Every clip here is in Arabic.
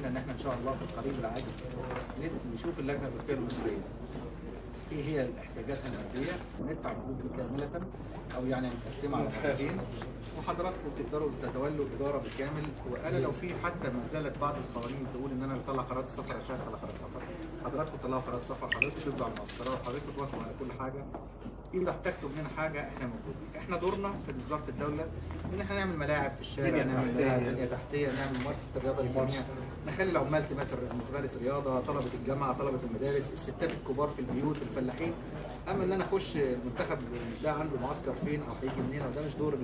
اتمنى ان احنا ان شاء الله في القريب العاجل نشوف اللجنه الاولمبيه المصريه ايه هي الاحتياجات الماديه وندفع الفلوس دي كامله، او يعني نقسمها على مرتين، وحضراتكم تقدروا تتولوا الاداره بالكامل. وانا لو في حتى ما زالت بعض القوانين تقول ان انا بطلع قرارات السفر، مش عايز اطلع قرارات سفر، حضراتكم تطلعوا قرارات سفر، حضراتكم تبدوا على المعسكرات، حضراتكم توافقوا على كل حاجه. اذا احتجتوا مننا حاجه احنا موجودين. احنا دورنا في وزاره الدوله ان احنا نعمل ملاعب في الشارع، نعمل بنيه تحتيه، نعمل ممارسه الرياضه للجميع، نخلي العمال تمارس رياضه، طلبه الجامعه، طلبه المدارس، الستات الكبار في البيوت، الفلاحين. اما ان انا اخش المنتخب ده عنده معسكر فين او هيجي منين، وده مش دور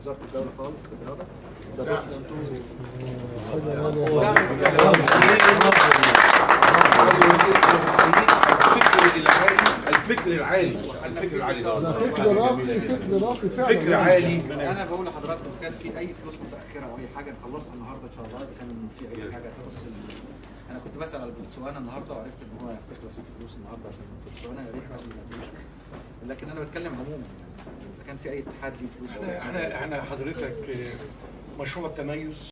وزاره الدوله خالص في الرياضه. ده بس انتوا الفكر العالي ده فكر عالي. انا بقول لحضراتكم اذا كان في اي فلوس متاخره او اي حاجه نخلصها النهارده ان شاء الله. اذا كان في اي حاجه تخص انا كنت بسال على بوتسوانا النهارده وعرفت ان هو هتخلص الفلوس النهارده عشان بوتسوانا، يا ريت قبل ما تمشوا. لكن انا بتكلم عموما يعني اذا كان في اي اتحاد ليه فلوس. احنا حضرتك مشروع التميز